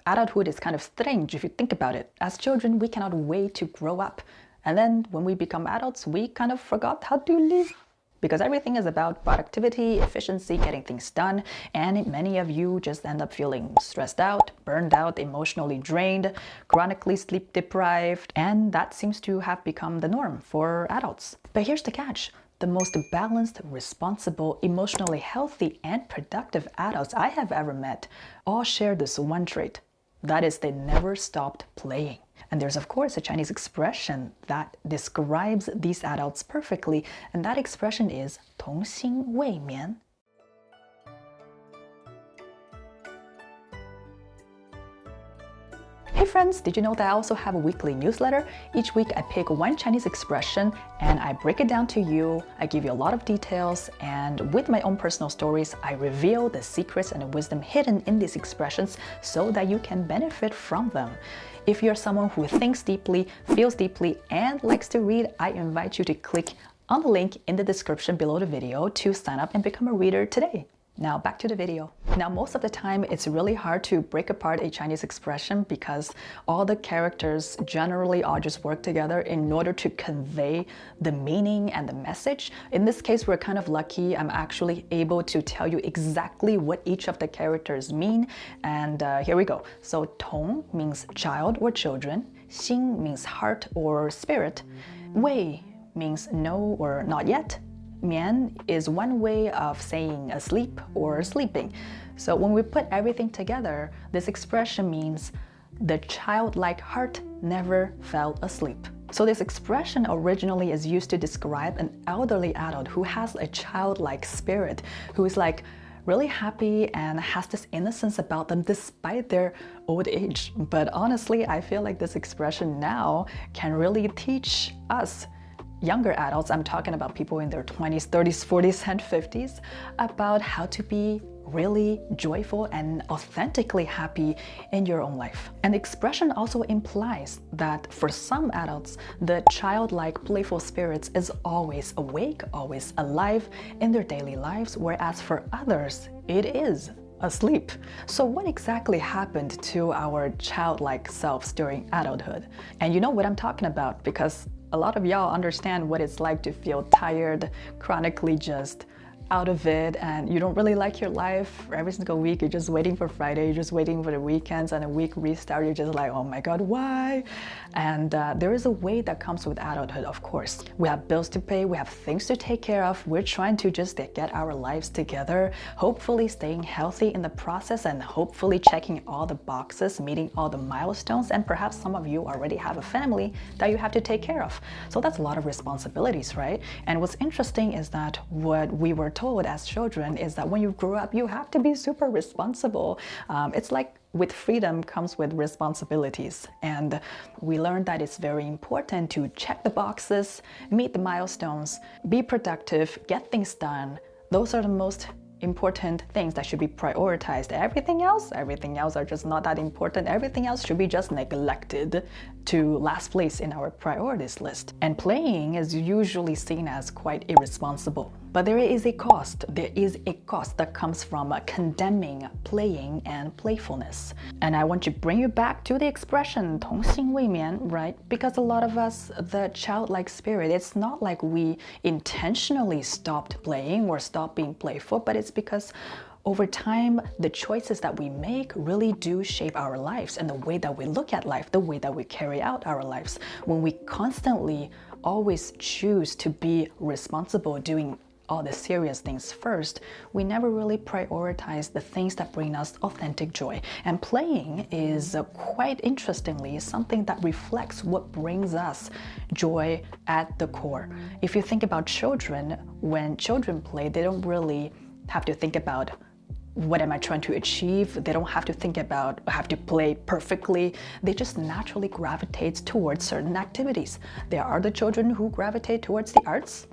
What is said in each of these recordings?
Adulthood is kind of strange if you think about it. As children, we cannot wait to grow up. And then when we become adults, we kind of forgot how to live. Because everything is about productivity, efficiency, getting things done, and many of you just end up feeling stressed out, burned out, emotionally drained, chronically sleep deprived, and that seems to have become the norm for adults. But here's the catch. The most balanced, responsible, emotionally healthy, and productive adults I have ever met all share this one trait. That is, they never stopped playing. And there's, of course, a Chinese expression that describes these adults perfectly, and that expression is 童心未眠. Hey friends, did you know that I also have a weekly newsletter? Each week I pick one Chinese expression and I break it down to you. I give you a lot of details, and with my own personal stories, I reveal the secrets and the wisdom hidden in these expressions so that you can benefit from them. If you're someone who thinks deeply, feels deeply, and likes to read, I invite you to click on the link in the description below the video to sign up and become a reader today. Now back to the video. Now most of the time it's really hard to break apart a Chinese expression because all the characters generally all just work together in order to convey the meaning and the message. In this case, we're kind of lucky. I'm actually able to tell you exactly what each of the characters mean. And here we go. So 童 means child or children. 心 means heart or spirit. 未 means no or not yet. Mián is one way of saying asleep or sleeping. So when we put everything together, this expression means the childlike heart never fell asleep. So this expression originally is used to describe an elderly adult who has a childlike spirit, who is like really happy and has this innocence about them despite their old age. But honestly, I feel like this expression now can really teach us younger adults, I'm talking about people in their 20s, 30s, 40s, and 50s, about how to be really joyful and authentically happy in your own life. And the expression also implies that for some adults, the childlike, playful spirits is always awake, always alive in their daily lives, whereas for others, it is asleep. So what exactly happened to our childlike selves during adulthood? And you know what I'm talking about, because a lot of y'all understand what it's like to feel tired, chronically just out of it, and you don't really like your life. Every single week, you're just waiting for Friday, you're just waiting for the weekends, and a week restart, you're just like, oh my God, why? And there is a way that comes with adulthood, of course. We have bills to pay, we have things to take care of, we're trying to just get our lives together, hopefully staying healthy in the process, and hopefully checking all the boxes, meeting all the milestones, and perhaps some of you already have a family that you have to take care of. So that's a lot of responsibilities, right? And what's interesting is that what we were told as children is that when you grow up, you have to be super responsible. It's like with freedom comes with responsibilities. And we learned that it's very important to check the boxes, meet the milestones, be productive, get things done. Those are the most important things that should be prioritized. Everything else are just not that important. Everything else should be just neglected to last place in our priorities list. And playing is usually seen as quite irresponsible. But there is a cost. There is a cost that comes from condemning playing and playfulness. And I want to bring you back to the expression 童心未眠, right? Because a lot of us, the childlike spirit, it's not like we intentionally stopped playing or stopped being playful, but it's because over time, the choices that we make really do shape our lives and the way that we look at life, the way that we carry out our lives. When we constantly always choose to be responsible, doing all the serious things first, we never really prioritize the things that bring us authentic joy. And playing is quite interestingly something that reflects what brings us joy at the core. If you think about children, when children play, they don't really have to think about what am I trying to achieve? They don't have to think about, I have to play perfectly. They just naturally gravitate towards certain activities. There are the children who gravitate towards the arts.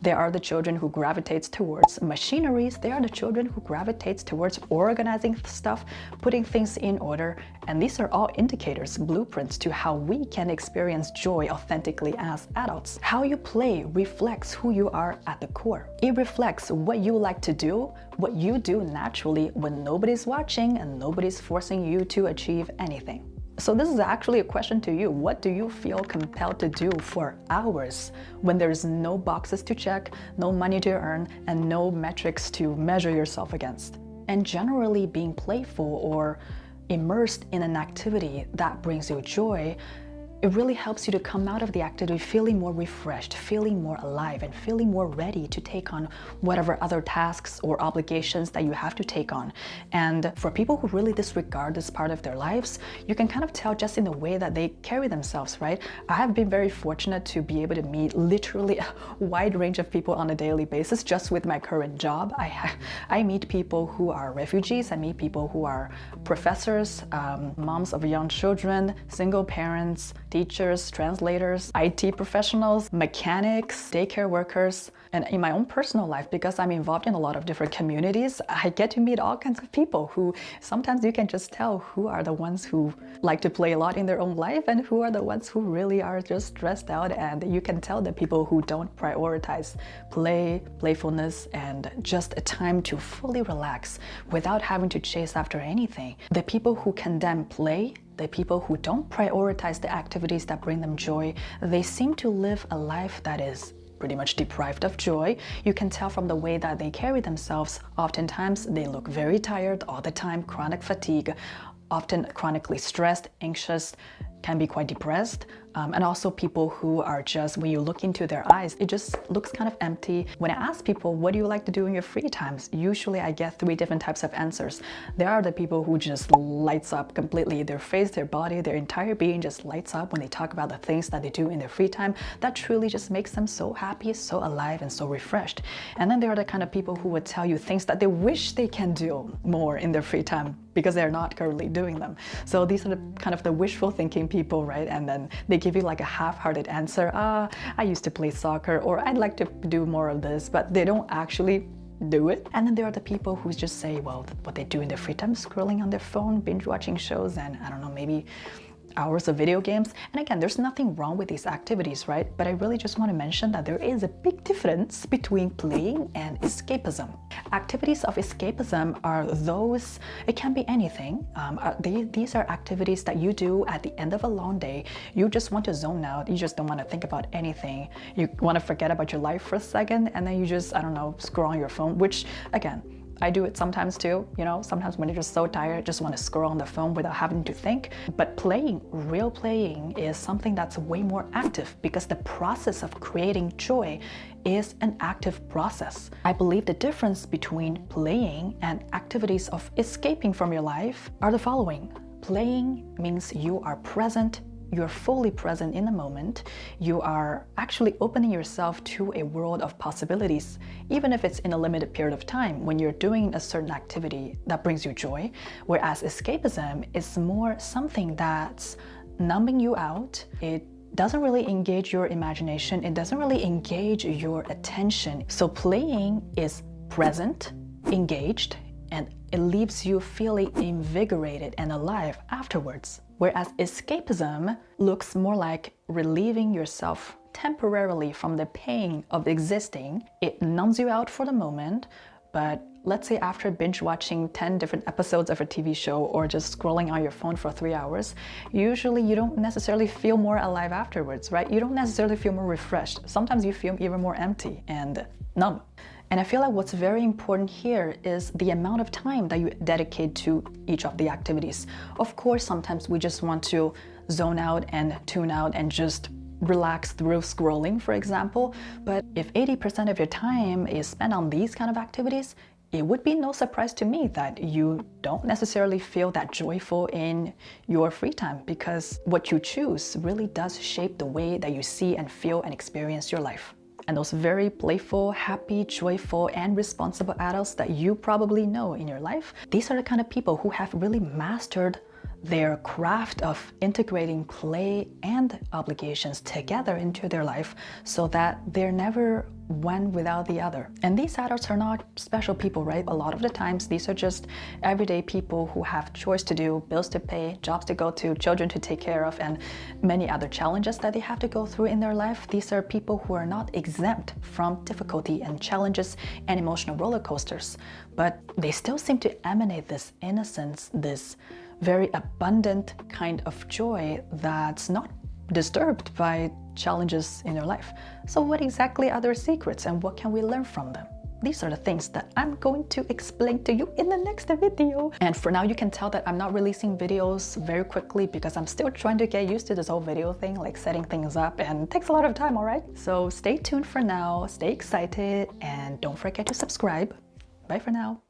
They are the children who gravitates towards machineries. They are the children who gravitates towards organizing stuff, putting things in order. And these are all indicators, blueprints to how we can experience joy authentically as adults. How you play reflects who you are at the core. It reflects what you like to do, what you do naturally when nobody's watching and nobody's forcing you to achieve anything. So this is actually a question to you. What do you feel compelled to do for hours when there's no boxes to check, no money to earn, and no metrics to measure yourself against? And generally being playful or immersed in an activity that brings you joy, it really helps you to come out of the activity feeling more refreshed, feeling more alive, and feeling more ready to take on whatever other tasks or obligations that you have to take on. And for people who really disregard this part of their lives, you can kind of tell just in the way that they carry themselves, right? I have been very fortunate to be able to meet literally a wide range of people on a daily basis just with my current job. I meet people who are refugees, I meet people who are professors, moms of young children, single parents, teachers, translators, IT professionals, mechanics, daycare workers. And in my own personal life, because I'm involved in a lot of different communities, I get to meet all kinds of people who sometimes you can just tell who are the ones who like to play a lot in their own life and who are the ones who really are just stressed out. And you can tell the people who don't prioritize play, playfulness, and just a time to fully relax without having to chase after anything. The people who condemn play, the people who don't prioritize the activities that bring them joy, they seem to live a life that is pretty much deprived of joy. You can tell from the way that they carry themselves. Oftentimes, they look very tired all the time, chronic fatigue, often chronically stressed, anxious, can be quite depressed. And also people who are just, when you look into their eyes, it just looks kind of empty. When I ask people, what do you like to do in your free times? Usually I get 3 different types of answers. There are the people who just lights up completely. Their face, their body, their entire being just lights up when they talk about the things that they do in their free time. That truly just makes them so happy, so alive, and so refreshed. And then there are the kind of people who would tell you things that they wish they can do more in their free time because they're not currently doing them. So these are the kind of the wishful thinking people, right? And then they give you like a half-hearted answer. I used to play soccer, or I'd like to do more of this, but they don't actually do it. And then there are the people who just say, well, what they do in their free time is scrolling on their phone, binge watching shows, and I don't know, maybe hours of video games. And again, there's nothing wrong with these activities, right? But I really just want to mention that there is a big difference between playing and escapism. Activities of escapism are those, it can be anything. These are activities that you do at the end of a long day. You just want to zone out. You just don't want to think about anything. You want to forget about your life for a second, and then you just, I don't know, scroll on your phone, which again, I do it sometimes too, you know, sometimes when you're just so tired, just want to scroll on the phone without having to think. But playing, real playing, is something that's way more active because the process of creating joy is an active process. I believe the difference between playing and activities of escaping from your life are the following. Playing means you are present, you're fully present in the moment. You are actually opening yourself to a world of possibilities, even if it's in a limited period of time when you're doing a certain activity that brings you joy. Whereas escapism is more something that's numbing you out. It doesn't really engage your imagination. It doesn't really engage your attention. So playing is present, engaged, and it leaves you feeling invigorated and alive afterwards. Whereas escapism looks more like relieving yourself temporarily from the pain of existing. It numbs you out for the moment, but let's say after binge watching 10 different episodes of a TV show or just scrolling on your phone for 3 hours, usually you don't necessarily feel more alive afterwards, right? You don't necessarily feel more refreshed. Sometimes you feel even more empty and numb. And I feel like what's very important here is the amount of time that you dedicate to each of the activities. Of course, sometimes we just want to zone out and tune out and just relax through scrolling, for example. But if 80% of your time is spent on these kind of activities, it would be no surprise to me that you don't necessarily feel that joyful in your free time, because what you choose really does shape the way that you see and feel and experience your life. And those very playful, happy, joyful, and responsible adults that you probably know in your life, these are the kind of people who have really mastered their craft of integrating play and obligations together into their life so that they're never one without the other. And these adults are not special people, right? A lot of the times, these are just everyday people who have chores to do, bills to pay, jobs to go to, children to take care of, and many other challenges that they have to go through in their life. These are people who are not exempt from difficulty and challenges and emotional roller coasters, but they still seem to emanate this innocence, this very abundant kind of joy that's not disturbed by challenges in your life. So what exactly are their secrets and what can we learn from them? These are the things that I'm going to explain to you in the next video. And for now, you can tell that I'm not releasing videos very quickly because I'm still trying to get used to this whole video thing, like setting things up, and it takes a lot of time, all right? So stay tuned for now, stay excited, and don't forget to subscribe. Bye for now.